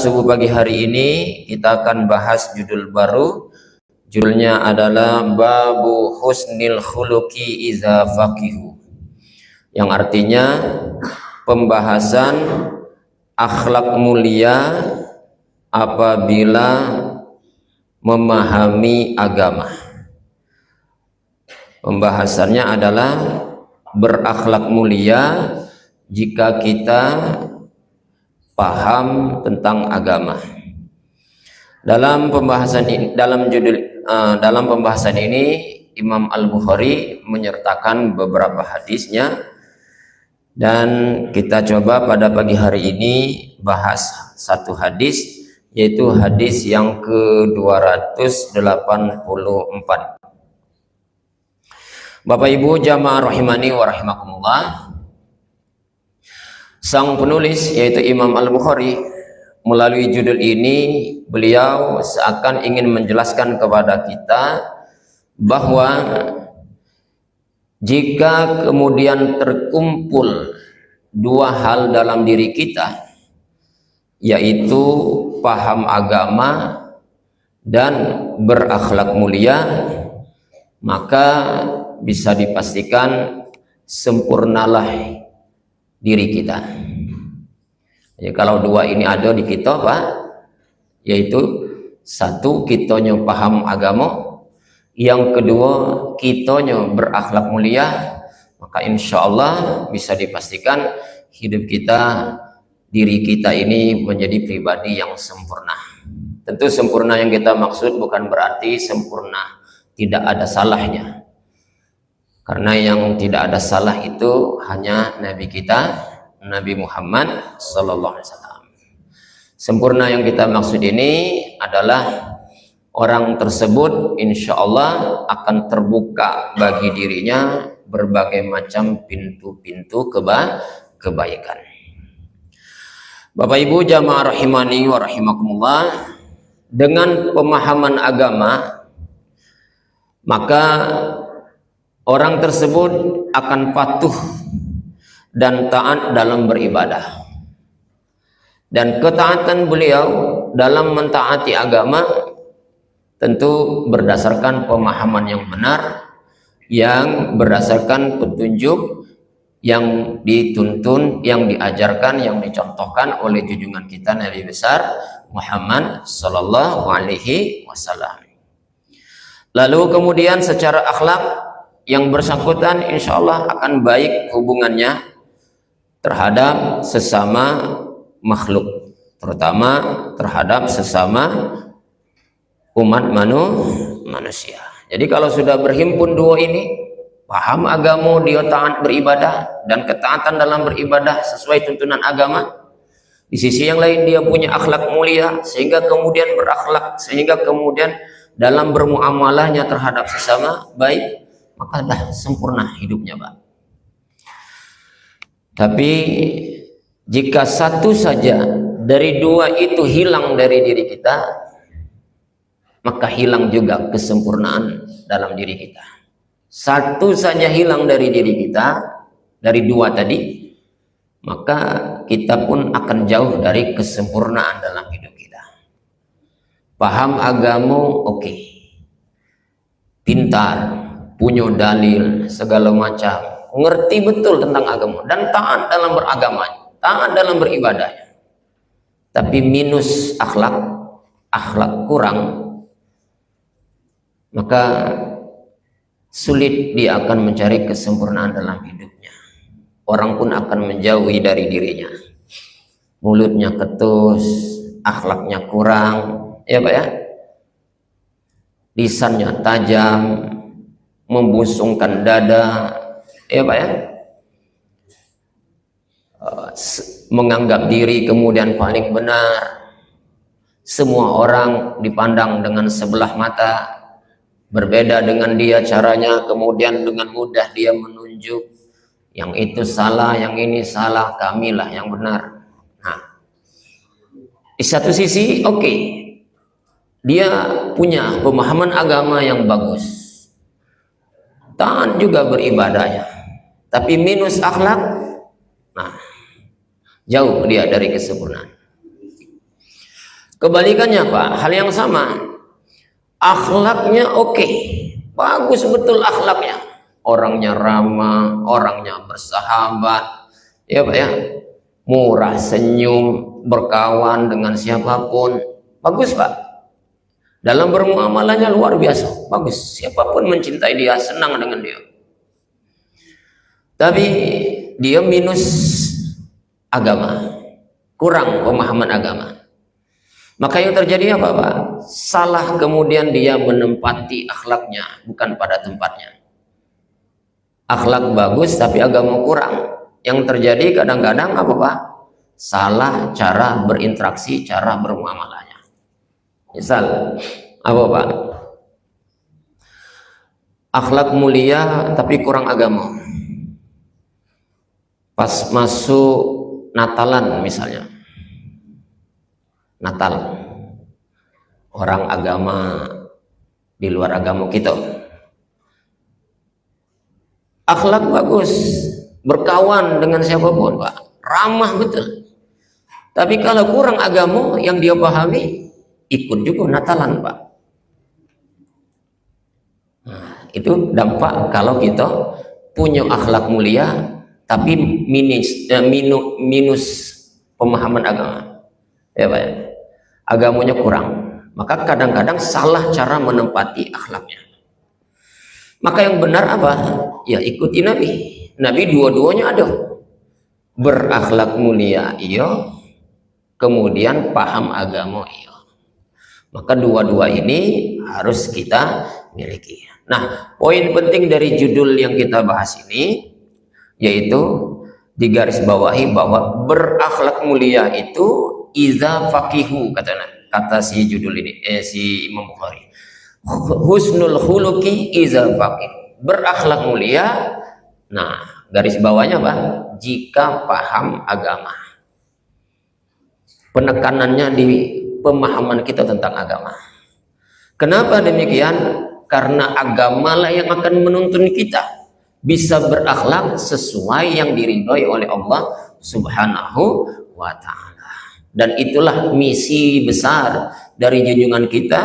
subuh pagi hari ini kita akan bahas judul baru. Judulnya adalah Babu Husnil Khuluqi Iza Faqihu, yang artinya pembahasan akhlak mulia apabila memahami agama. Pembahasannya adalah berakhlak mulia jika kita paham tentang agama. Dalam pembahasan ini Imam Al-Bukhari menyertakan beberapa hadisnya, dan kita coba pada pagi hari ini bahas satu hadis, yaitu hadis yang ke-284. Bapak Ibu jamaah rahimani wa rahimakumullah, sang penulis yaitu Imam Al-Bukhari, melalui judul ini beliau seakan ingin menjelaskan kepada kita bahwa jika kemudian terkumpul dua hal dalam diri kita, yaitu paham agama dan berakhlak mulia, maka bisa dipastikan sempurnalah diri kita. Jadi kalau dua ini ada di kita, Pak, yaitu satu, kitanya paham agama, yang kedua kitanya berakhlak mulia, maka insya Allah bisa dipastikan hidup kita, diri kita ini menjadi pribadi yang sempurna. Tentu sempurna yang kita maksud bukan berarti sempurna tidak ada salahnya, karena yang tidak ada salah itu hanya Nabi kita, Nabi Muhammad sallallahu alaihi wasallam. Sempurna yang kita maksud ini adalah orang tersebut insya Allah akan terbuka bagi dirinya berbagai macam pintu-pintu kebaikan. Bapak Ibu jamaah rahimani wa rahimakumullah, dengan pemahaman agama maka orang tersebut akan patuh dan taat dalam beribadah. Dan ketaatan beliau dalam mentaati agama tentu berdasarkan pemahaman yang benar, yang berdasarkan petunjuk yang dituntun, yang diajarkan, yang dicontohkan oleh junjungan kita Nabi besar Muhammad sallallahu alaihi wasallam. Lalu kemudian secara akhlak yang bersangkutan insya Allah akan baik hubungannya terhadap sesama makhluk, terutama terhadap sesama umat manusia. Jadi kalau sudah berhimpun dua ini, paham agama, dia taat beribadah, dan ketaatan dalam beribadah sesuai tuntunan agama, di sisi yang lain dia punya akhlak mulia sehingga kemudian berakhlak, sehingga kemudian dalam bermuamalahnya terhadap sesama baik, maka dah sempurna hidupnya, Pak. Tapi jika satu saja dari dua itu hilang dari diri kita, maka hilang juga kesempurnaan dalam diri kita. Satu saja hilang dari diri kita, dari dua tadi, maka kita pun akan jauh dari kesempurnaan dalam hidup kita. Paham agama, oke. Pintar, punya dalil, segala macam, ngerti betul tentang agama, dan taat dalam beragama, taat dalam beribadahnya. Tapi minus akhlak kurang, maka sulit dia akan mencari kesempurnaan dalam hidupnya. Orang pun akan menjauhi dari dirinya. Mulutnya ketus, akhlaknya kurang, ya Pak ya. Lisannya tajam, membusungkan dada, ya Pak ya. Menganggap diri kemudian paling benar. Semua orang dipandang dengan sebelah mata. Berbeda dengan dia caranya, kemudian dengan mudah dia menunjuk yang itu salah, yang ini salah, kamilah yang benar. Nah, di satu sisi oke, dia punya pemahaman agama yang bagus, taat juga beribadahnya, tapi minus akhlak, nah jauh dia dari kesempurnaan. Kebalikannya Pak, hal yang sama, akhlaknya oke, bagus betul akhlaknya, orangnya ramah, orangnya bersahabat, ya Pak ya, murah senyum, berkawan dengan siapapun, bagus Pak. Dalam bermuamalahnya luar biasa, bagus, siapapun mencintai dia, senang dengan dia. Tapi dia minus agama, kurang pemahaman agama. Maka yang terjadi apa Pak? Salah kemudian dia menempati akhlaknya bukan pada tempatnya. Akhlak bagus tapi agama kurang. Yang terjadi kadang-kadang apa Pak? Salah cara berinteraksi, cara bermuamalahnya. Misal apa Pak? Akhlak mulia tapi kurang agama. Pas masuk Natalan misalnya, Natal, orang agama di luar agama kita, akhlak bagus, berkawan dengan siapapun Pak, ramah betul. Tapi kalau kurang agama yang dia pahami, ikut juga Natalan Pak. Nah, itu dampak kalau kita punya akhlak mulia tapi minus pemahaman agama, ya Pak ya. Agamanya kurang, maka kadang-kadang salah cara menempati akhlaknya. Maka yang benar apa? Ya ikuti Nabi. Nabi dua-duanya ada, berakhlak mulia iya, kemudian paham agama iya. Maka dua-dua ini harus kita miliki. Nah, poin penting dari judul yang kita bahas ini yaitu digarisbawahi bahwa berakhlak mulia itu iza faqihu, kata si judul ini, si Imam Bukhari, husnul khuluqi iza faqih, berakhlak mulia. Nah, garis bawahnya Pak, jika paham agama. Penekanannya di pemahaman kita tentang agama. Kenapa demikian? Karena agamalah yang akan menuntun kita bisa berakhlak sesuai yang diridhoi oleh Allah Subhanahu wa ta'ala. Dan itulah misi besar dari junjungan kita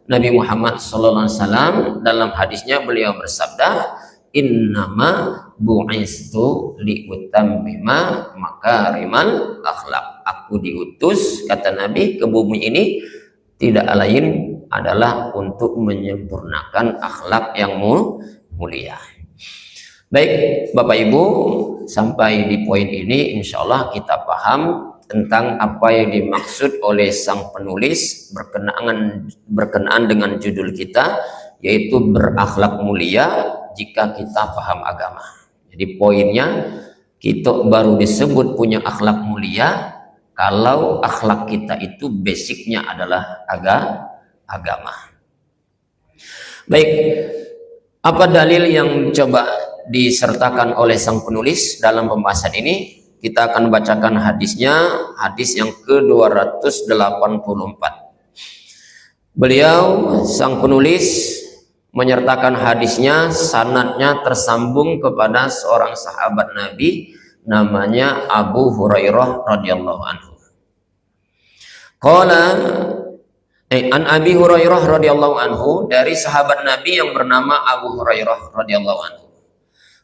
Nabi Muhammad SAW. Dalam hadisnya beliau bersabda, innama bu'istu liutammima makarimal akhlak. Aku diutus, kata Nabi, ke bumi ini tidak lain adalah untuk menyempurnakan akhlak yang mulia. Baik Bapak Ibu, sampai di poin ini insya Allah kita paham tentang apa yang dimaksud oleh sang penulis berkenaan dengan judul kita, yaitu berakhlak mulia jika kita paham agama. Jadi poinnya, kita baru disebut punya akhlak mulia kalau akhlak kita itu basicnya adalah agama. Baik, apa dalil yang coba disertakan oleh sang penulis dalam pembahasan ini? Kita akan bacakan hadisnya, hadis yang ke-284. Beliau, sang penulis, menyertakan hadisnya, sanadnya tersambung kepada seorang sahabat Nabi, namanya Abu Hurairah radhiyallahu anhu. Qala an Abi Hurairah radhiyallahu anhu, dari sahabat Nabi yang bernama Abu Hurairah radhiyallahu anhu.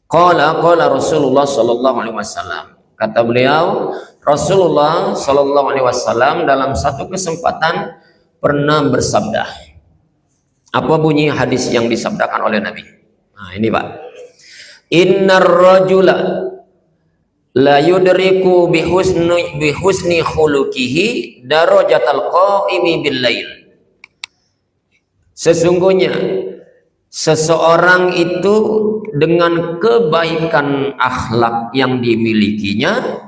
Qala Rasulullah sallallahu alaihi wasallam. Kata beliau, Rasulullah sallallahu alaihi wasallam dalam satu kesempatan pernah bersabda. Apa bunyi hadis yang disabdakan oleh Nabi? Nah, ini Pak. Innar rajula la yudriku bihusni khuluqihi darajatal qaimi bil lail. Sesungguhnya seseorang itu dengan kebaikan akhlak yang dimilikinya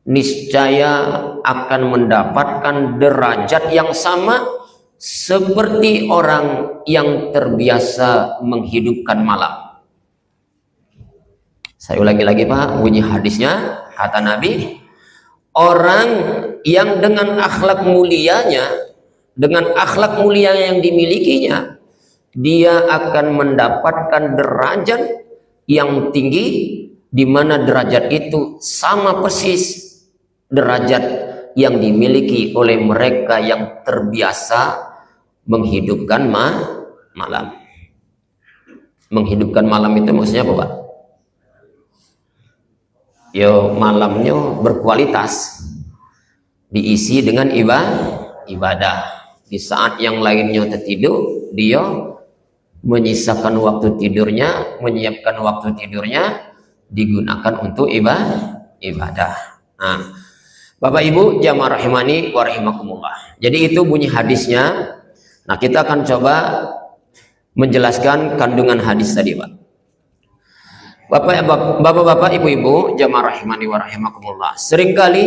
niscaya akan mendapatkan derajat yang sama seperti orang yang terbiasa menghidupkan malam. Saya ulangi lagi Pak, bunyi hadisnya, kata Nabi, orang yang dengan akhlak mulianya, dengan akhlak mulia yang dimilikinya, dia akan mendapatkan derajat yang tinggi, di mana derajat itu sama persis derajat yang dimiliki oleh mereka yang terbiasa menghidupkan malam. Menghidupkan malam itu maksudnya apa, Pak? Yo, malamnya berkualitas, diisi dengan ibadah. Di saat yang lainnya tertidur, dia menyisakan waktu tidurnya, menyiapkan waktu tidurnya, digunakan untuk ibadah. Nah, Bapak Ibu jamaah rahimani wa rahimakumullah. Jadi itu bunyi hadisnya. Nah, kita akan coba menjelaskan kandungan hadis tadi, Pak. Bapak-bapak, ibu-ibu jamaah rahimani wa rahimakumullah. Seringkali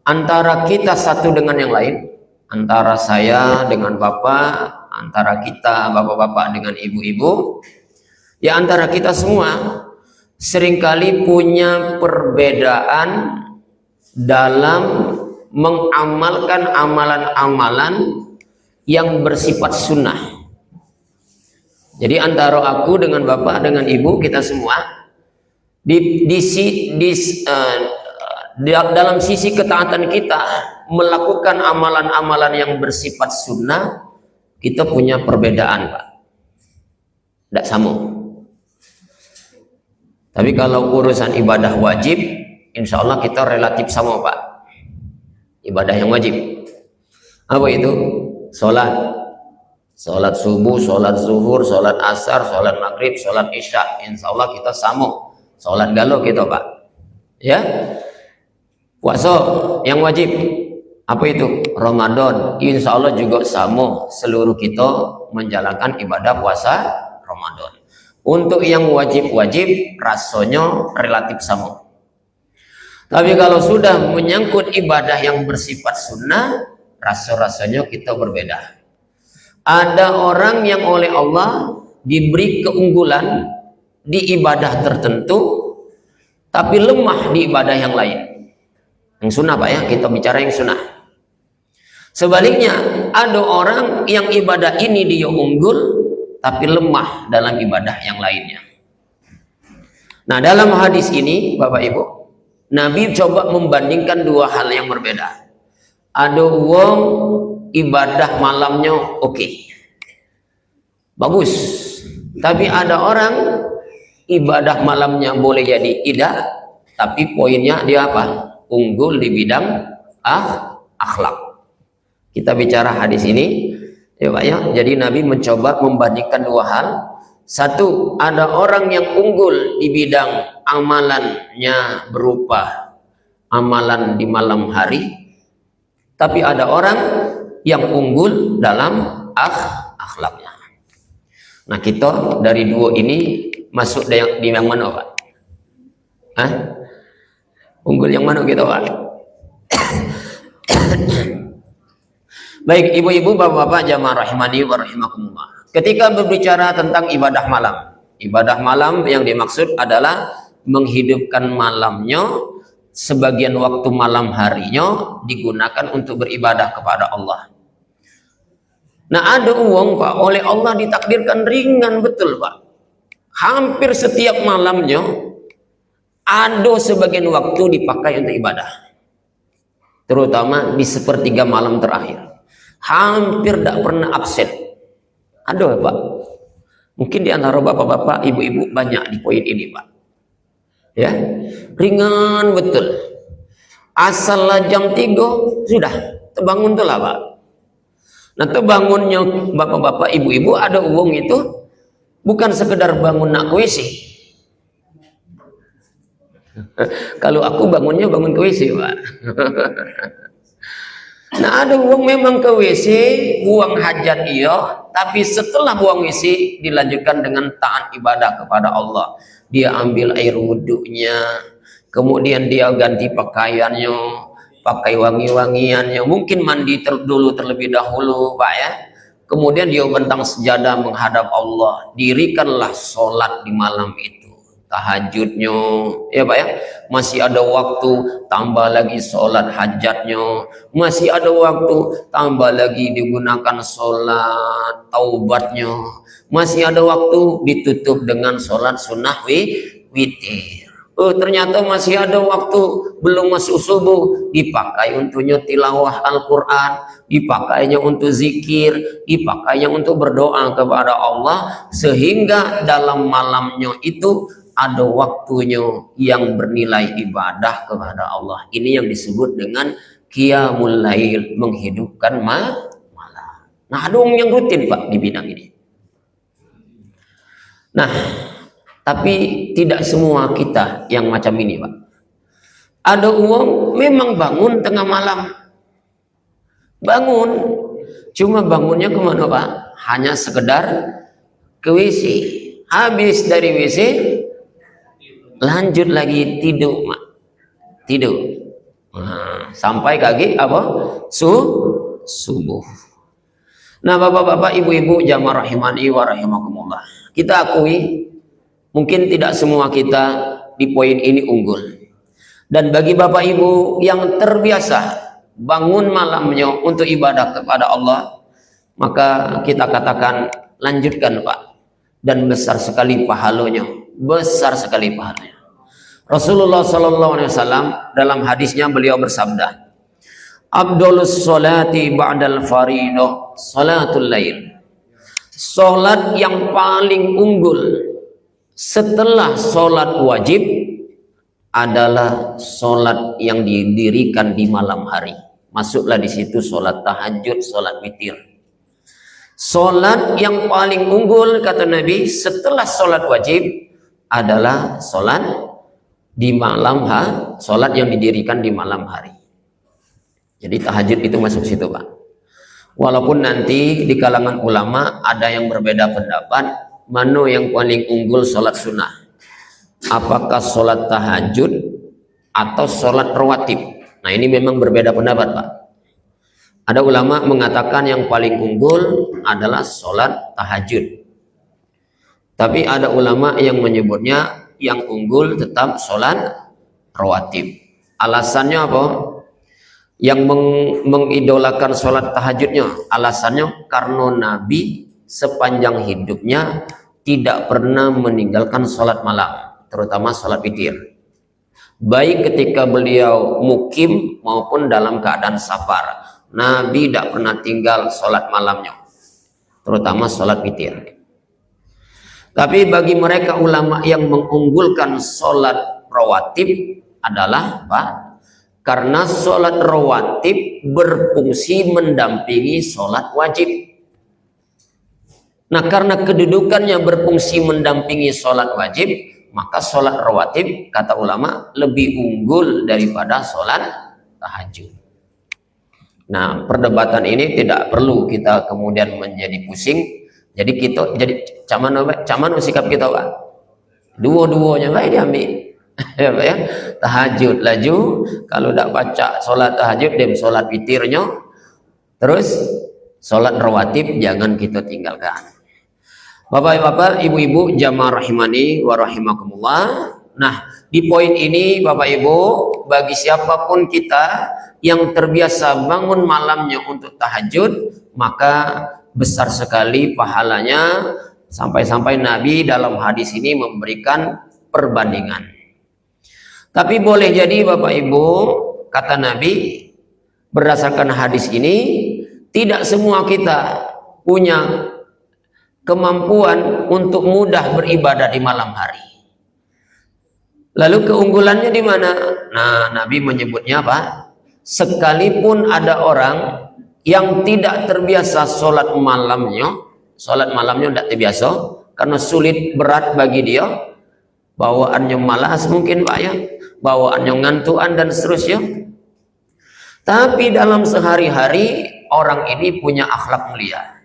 antara kita satu dengan yang lain, antara saya dengan Bapak, antara kita bapak-bapak dengan ibu-ibu, ya antara kita semua seringkali punya perbedaan dalam mengamalkan amalan-amalan yang bersifat sunnah. Jadi antara aku dengan bapak dengan ibu, kita semua dalam sisi ketaatan kita melakukan amalan-amalan yang bersifat sunnah, kita punya perbedaan, Pak. Tidak sama. Tapi kalau urusan ibadah wajib, insya Allah kita relatif sama, Pak. Ibadah yang wajib apa itu? Sholat subuh, sholat zuhur, sholat asar, sholat maghrib, sholat isya, insya Allah kita sama. Sholat galau kita, Pak. Ya. Puasa yang wajib apa itu? Ramadan, insya Allah juga sama. Seluruh kita menjalankan ibadah puasa Ramadan. Untuk yang wajib-wajib rasanya relatif sama. Tapi kalau sudah menyangkut ibadah yang bersifat sunnah, rasa-rasanya kita berbeda. Ada orang yang oleh Allah diberi keunggulan di ibadah tertentu, tapi lemah di ibadah yang lain. Yang sunnah, Pak, ya, kita bicara yang sunnah. Sebaliknya, ada orang yang ibadah ini dia unggul, tapi lemah dalam ibadah yang lainnya. Nah, dalam hadis ini, Bapak Ibu, Nabi coba membandingkan dua hal yang berbeda. Ada wong ibadah malamnya oke, bagus. Tapi ada orang ibadah malamnya boleh jadi tidak, tapi poinnya dia apa? Unggul di bidang akhlak. Kita bicara hadis ini, ya Pak, ya. Jadi Nabi mencoba membandingkan dua hal. Satu, ada orang yang unggul di bidang amalannya berupa amalan di malam hari, tapi ada orang yang unggul dalam akhlaknya. Nah, kita dari dua ini masuk di yang mana, Pak? Hah? Unggul yang mana kita, Pak? Baik, ibu-ibu, bapak-bapak jamaah rahimani wa rahimakumullah. Ketika berbicara tentang ibadah malam yang dimaksud adalah menghidupkan malamnya, sebagian waktu malam harinya digunakan untuk beribadah kepada Allah. Nah, ada uang, Pak, oleh Allah ditakdirkan ringan betul, Pak. Hampir setiap malamnya ada sebagian waktu dipakai untuk ibadah, terutama di sepertiga malam terakhir. Hampir tidak pernah absen. Ada, Pak. Mungkin di antara bapak-bapak, ibu-ibu banyak di poin ini, Pak. Ya, ringan betul. Asallah jam 3 sudah terbangun tuh lah, Pak. Nah, terbangunnya bapak-bapak, ibu-ibu ada uang itu bukan sekedar bangun nak ke WC. Kalau aku bangunnya bangun ke WC, Pak. Nah, ada uang memang ke WC, buang hajat iya, tapi setelah buang WC dilanjutkan dengan taat ibadah kepada Allah. Dia ambil air wudhunya, kemudian dia ganti pakaiannya, pakai wangi-wangiannya, mungkin mandi dulu terlebih dahulu, Pak, ya. Kemudian dia bentang sejadah menghadap Allah, dirikanlah sholat di malam itu. Tahajudnya, ya Pak, ya, masih ada waktu, tambah lagi sholat hajatnya, masih ada waktu, tambah lagi digunakan sholat taubatnya, masih ada waktu, ditutup dengan sholat sunnah witir. Oh, ternyata masih ada waktu, belum masuk subuh, dipakai untuk tilawah Al-Quran, dipakainya untuk zikir, dipakainya untuk berdoa kepada Allah, sehingga dalam malamnya itu ada waktunya yang bernilai ibadah kepada Allah. Ini yang disebut dengan qiyamul lail, menghidupkan malam. Nah, ada orang yang rutin Pak di bidang ini. Nah, tapi tidak semua kita yang macam ini Pak. Ada uang memang bangun tengah malam, bangun, cuma bangunnya kemana Pak? Hanya sekedar ke WC, habis dari WC lanjut lagi tidur Pak. Tidur. Nah, sampai kaki apa? Subuh. Nah, bapak-bapak, ibu-ibu, jamaah rahimani wa rahimakumullah, kita akui mungkin tidak semua kita di poin ini unggul. Dan bagi bapak ibu yang terbiasa bangun malamnya untuk ibadah kepada Allah, maka kita katakan lanjutkan Pak. Dan besar sekali pahalanya, besar sekali pahalanya. Rasulullah SAW dalam hadisnya beliau bersabda, Abdulus sholati ba'dal faridah salatul lail. Salat yang paling unggul setelah salat wajib adalah salat yang didirikan di malam hari. Masuklah di situ salat tahajud, salat witir. Salat yang paling unggul kata Nabi setelah salat wajib adalah salat di malam hari, salat yang didirikan di malam hari. Jadi tahajud itu masuk situ Pak. Walaupun nanti di kalangan ulama ada yang berbeda pendapat, mana yang paling unggul sholat sunnah. Apakah sholat tahajud atau sholat rawatib? Nah, ini memang berbeda pendapat Pak. Ada ulama mengatakan yang paling unggul adalah sholat tahajud. Tapi ada ulama yang menyebutnya yang unggul tetap sholat rawatib. Alasannya apa? Yang mengidolakan sholat tahajudnya, alasannya karena Nabi sepanjang hidupnya tidak pernah meninggalkan sholat malam, terutama sholat witir, baik ketika beliau mukim maupun dalam keadaan safar. Nabi tidak pernah tinggal sholat malamnya, terutama sholat witir. Tapi bagi mereka ulama yang mengunggulkan sholat rawatib adalah Pak, karena sholat rawatib berfungsi mendampingi sholat wajib. Nah, karena kedudukannya berfungsi mendampingi sholat wajib, maka sholat rawatib kata ulama lebih unggul daripada sholat tahajud. Nah, perdebatan ini tidak perlu kita kemudian menjadi pusing. Jadi kita jadi caman sikap kita Pak. Dua-duanya baik diambil. Ya, tahajud laju, kalau tidak baca sholat tahajud dan sholat witirnya, terus sholat rawatib jangan kita tinggalkan. Bapak-bapak, ibu-ibu, jamaah rahimani wa rahimakumullah. Nah, di poin ini Bapak Ibu, bagi siapapun kita yang terbiasa bangun malamnya untuk tahajud, maka besar sekali pahalanya, sampai-sampai Nabi dalam hadis ini memberikan perbandingan. Tapi boleh jadi Bapak Ibu, kata Nabi, berdasarkan hadis ini, tidak semua kita punya kemampuan untuk mudah beribadah di malam hari. Lalu keunggulannya di mana? Nah, Nabi menyebutnya apa? Sekalipun ada orang yang tidak terbiasa sholat malamnya tidak terbiasa, karena sulit, berat bagi dia, bawaannya malas mungkin Pak ya, bawaannya ngantuan dan seterusnya. Tapi dalam sehari-hari orang ini punya akhlak mulia,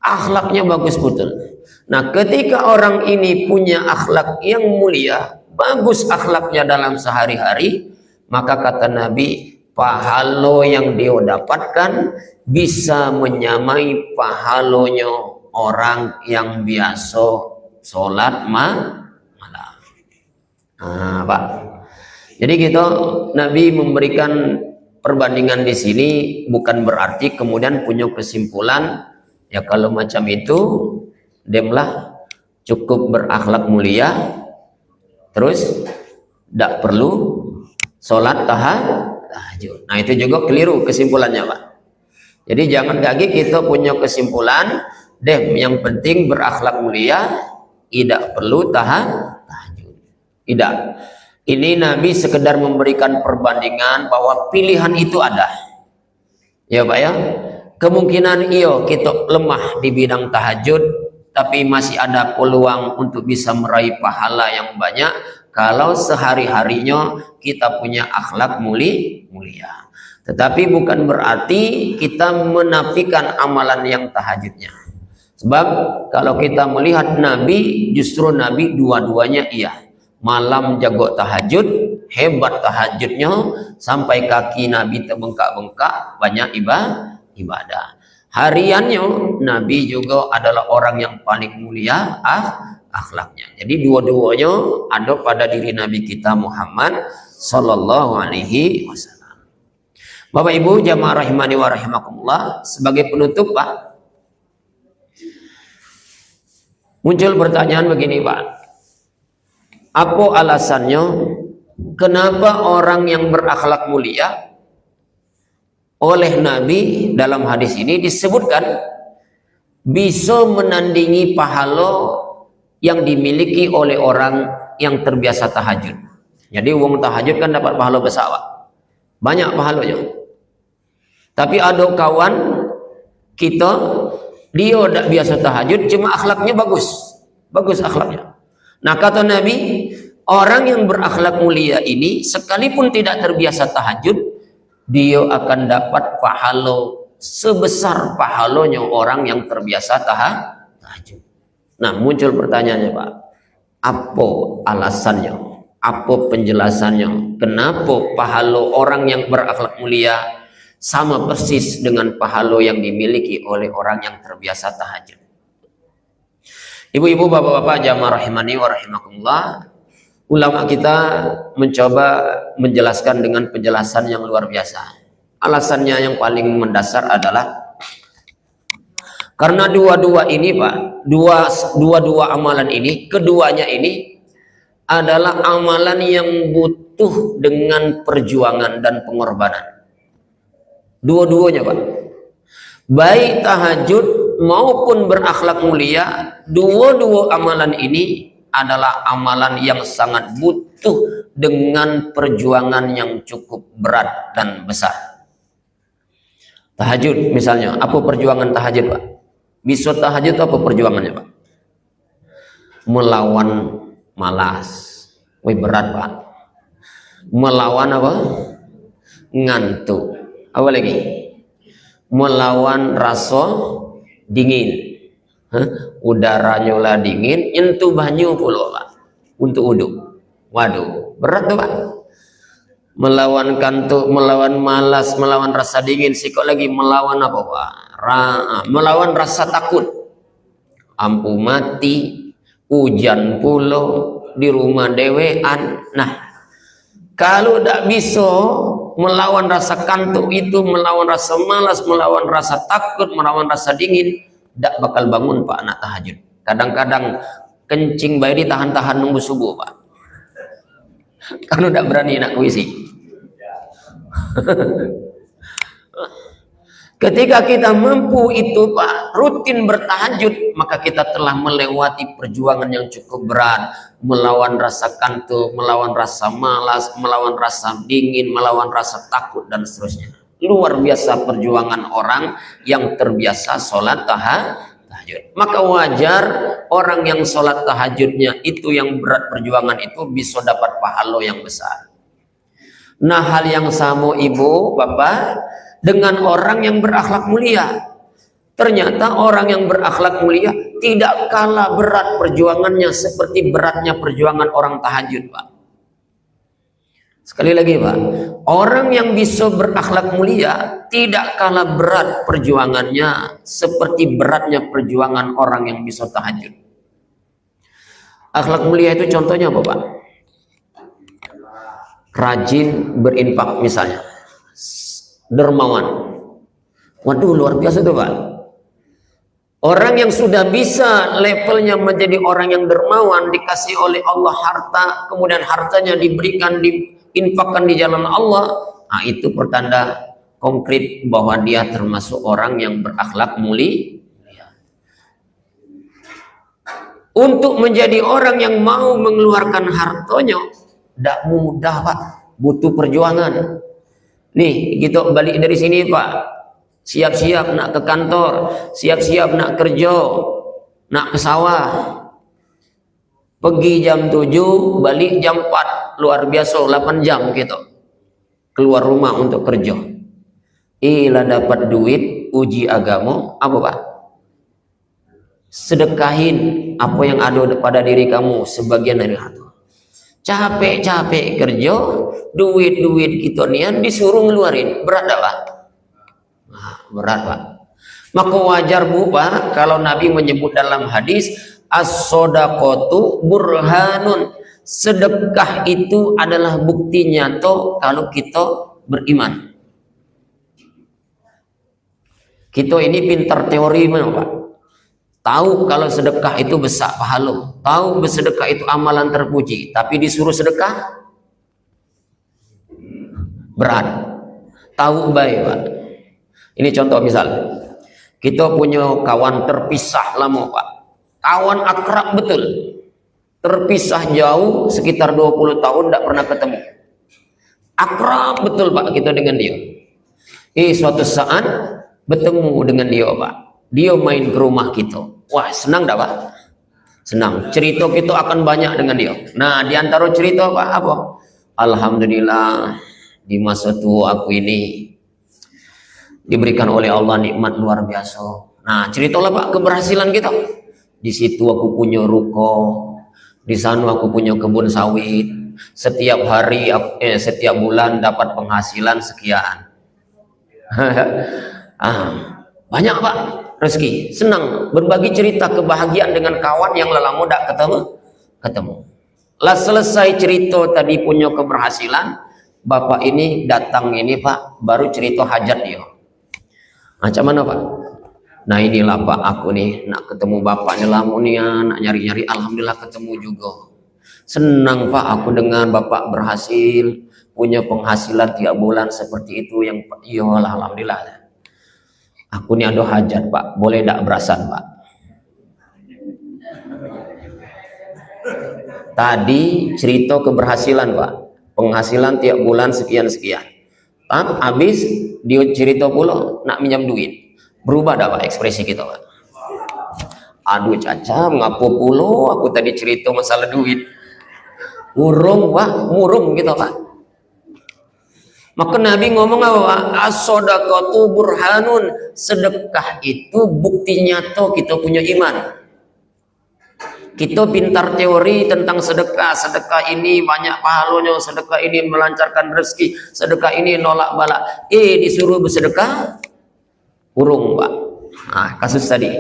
akhlaknya bagus betul. Nah, ketika orang ini punya akhlak yang mulia, bagus akhlaknya dalam sehari-hari, maka kata Nabi, pahala yang dia dapatkan bisa menyamai pahalanya orang yang biasa sholat malam. Nah, Pak. Jadi gitu, Nabi memberikan perbandingan di sini bukan berarti kemudian punya kesimpulan ya kalau macam itu demlah cukup berakhlak mulia, terus tidak perlu sholat tahajud. Nah itu juga keliru kesimpulannya Pak. Jadi jangan lagi kita punya kesimpulan, yang penting berakhlak mulia, tidak perlu tahajud. Tidak. Ini Nabi sekedar memberikan perbandingan bahwa pilihan itu ada. Ya Pak ya. Kemungkinan kita lemah di bidang tahajud, tapi masih ada peluang untuk bisa meraih pahala yang banyak kalau sehari-harinya kita punya akhlak mulia. Tetapi bukan berarti kita menafikan amalan yang tahajudnya. Sebab kalau kita melihat Nabi, justru Nabi dua-duanya iya. Malam jago tahajud, hebat tahajudnya, sampai kaki Nabi terbengkak-bengkak, banyak ibadah. Hariannya Nabi juga adalah orang yang paling mulia akhlaknya. Jadi dua-duanya ada pada diri Nabi kita Muhammad sallallahu alaihi wasallam. Bapak Ibu jamaah rahimani wa rahimakumullah, sebagai penutup Pak, muncul pertanyaan begini Pak. Apa alasannya kenapa orang yang berakhlak mulia oleh Nabi dalam hadis ini disebutkan bisa menandingi pahala yang dimiliki oleh orang yang terbiasa tahajud. Jadi wong tahajud kan dapat pahala besar Pak. Banyak pahalanya. Tapi ada kawan kita, dia tidak biasa tahajud, cuma akhlaknya bagus akhlaknya. Nah kata Nabi, orang yang berakhlak mulia ini sekalipun tidak terbiasa tahajud, dia akan dapat pahala sebesar pahalanya orang yang terbiasa tahajud. Nah muncul pertanyaannya Pak, apa alasannya, apa penjelasannya, kenapa pahala orang yang berakhlak mulia sama persis dengan pahala yang dimiliki oleh orang yang terbiasa tahajud? Ibu-ibu, bapak-bapak jamaah rahimani wa rahimakumullah, ulama kita mencoba menjelaskan dengan penjelasan yang luar biasa. Alasannya yang paling mendasar adalah karena dua-dua ini Pak, dua amalan ini, keduanya ini adalah amalan yang butuh dengan perjuangan dan pengorbanan. Dua-duanya Pak, baik tahajud maupun berakhlak mulia, dua-dua amalan ini adalah amalan yang sangat butuh dengan perjuangan yang cukup berat dan besar. Tahajud misalnya, apa perjuangan tahajud Pak? Bisa tahajud apa perjuangannya Pak? Melawan malas. Wih berat Pak. Melawan apa? Ngantuk. Apa lagi? Melawan rasa dingin. Udaranya lah dingin, nyentuh banyu pula Pak untuk uduk. Waduh, berat tuh Pak. Melawan kantuk, melawan malas, melawan rasa dingin, sikok lagi melawan apa Pak? Melawan rasa takut. Ampu mati, hujan pula, di rumah dewean. Nah, kalau tidak bisa melawan rasa kantuk itu, melawan rasa malas, melawan rasa takut, melawan rasa dingin, tidak bakal bangun Pak anak tahajud. Kadang-kadang kencing bayi ditahan-tahan nunggu subuh Pak. Kalau tidak berani nak kuisi. Ketika kita mampu itu Pak, rutin bertahajud, maka kita telah melewati perjuangan yang cukup berat, melawan rasa kantuk, melawan rasa malas, melawan rasa dingin, melawan rasa takut dan seterusnya. Luar biasa perjuangan orang yang terbiasa sholat tahajud. Maka wajar orang yang sholat tahajudnya itu yang berat perjuangan itu bisa dapat pahala yang besar. Nah hal yang sama ibu, bapak, dengan orang yang berakhlak mulia. Ternyata orang yang berakhlak mulia tidak kalah berat perjuangannya seperti beratnya perjuangan orang tahajud Pak. Sekali lagi Pak, orang yang bisa berakhlak mulia tidak kalah berat perjuangannya seperti beratnya perjuangan orang yang bisa tahajud. Akhlak mulia itu contohnya apa Pak? Rajin berinfak misalnya, dermawan. Waduh luar biasa tuh Pak. Orang yang sudah bisa levelnya menjadi orang yang dermawan, dikasih oleh Allah harta, kemudian hartanya diberikan, diinfakkan di jalan Allah, nah itu pertanda konkret bahwa dia termasuk orang yang berakhlak mulia. Untuk menjadi orang yang mau mengeluarkan hartanya tidak mudah, Pak, butuh perjuangan. Nih, gitu balik dari sini, Pak. Siap-siap nak ke kantor, siap-siap nak kerja, nak ke sawah. Pergi jam 7, balik jam 4, luar biasa 8 jam gitu. Keluar rumah untuk kerja. Ila dapat duit, uji agama, apa Pak? Sedekahin apa yang ada pada diri kamu sebagian dari harta. Capek-capek kerja, duit-duit kita nian disuruh ngeluarin, berat tak Pak? Berat Pak. Maka wajar Bu Pak kalau Nabi menyebut dalam hadis as-shadaqatu burhanun, sedekah itu adalah bukti nyata kalau kita beriman. Kita ini pintar teori mana Pak? Tahu kalau sedekah itu besar pahala, tahu bersedekah itu amalan terpuji, tapi disuruh sedekah berat. Tahu baik Pak. Ini contoh misal, kita punya kawan terpisah lama Pak, kawan akrab betul, terpisah jauh sekitar 20 tahun tidak pernah ketemu, akrab betul Pak kita dengan dia. Suatu saat bertemu dengan dia Pak, dia main ke rumah kita, wah senang dah Pak, senang, cerita kita akan banyak dengan dia. Nah diantara cerita Pak apa? Alhamdulillah di masa tua aku ini diberikan oleh Allah nikmat luar biasa. Nah, ceritalah Pak keberhasilan kita. Di situ aku punya ruko, di sana aku punya kebun sawit. Setiap hari, setiap bulan dapat penghasilan sekian. Banyak Pak rezeki. Senang berbagi cerita kebahagiaan dengan kawan yang lama tidak ketemu. Lah selesai cerita tadi punya keberhasilan, bapak ini datang ini Pak, baru cerita hajat dia. Macam mana Pak? Nah inilah Pak, aku nih nak ketemu bapaknya lama nih, nak nyari-nyari, alhamdulillah ketemu juga. Senang Pak aku dengan bapak berhasil punya penghasilan tiap bulan seperti itu yang iyalah alhamdulillah. Aku nih ada hajat Pak, boleh tak berasan Pak? Tadi cerita keberhasilan Pak, penghasilan tiap bulan sekian-sekian. Habis dia cerita pula nak minjam duit, berubah dah Pak ekspresi kita Pak. Aduh Caca, ngapa pula aku tadi cerita masalah duit, murung Pak, murung gitu Pak. Maka Nabi ngomong apa Pak? As-shadaqatu burhanun, sedekah itu bukti nyata kita punya iman. Kita pintar teori tentang sedekah, sedekah ini banyak pahalanya, sedekah ini melancarkan rezeki, sedekah ini nolak bala. Disuruh bersedekah, urung Pak. Nah, kasus tadi.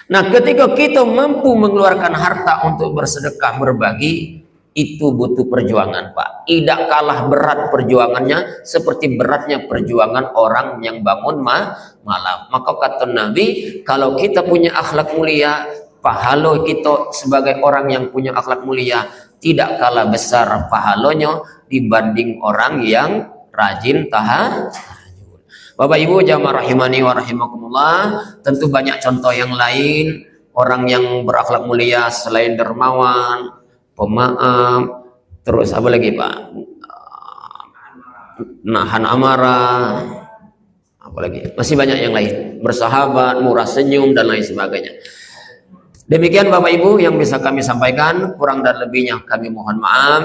Nah, ketika kita mampu mengeluarkan harta untuk bersedekah, berbagi, itu butuh perjuangan Pak. Tidak kalah berat perjuangannya seperti beratnya perjuangan orang yang bangun malam. Maka kata Nabi, kalau kita punya akhlak mulia, pahala kita sebagai orang yang punya akhlak mulia tidak kalah besar pahalanya dibanding orang yang rajin tahajud. Bapak Ibu jamaah rahimani wa rahimakumullah, tentu banyak contoh yang lain orang yang berakhlak mulia selain dermawan, pemaaf, terus apa lagi Pak? Nahan amarah, apalagi masih banyak yang lain, bersahabat, murah senyum dan lain sebagainya. Demikian Bapak Ibu yang bisa kami sampaikan, kurang dan lebihnya kami mohon maaf.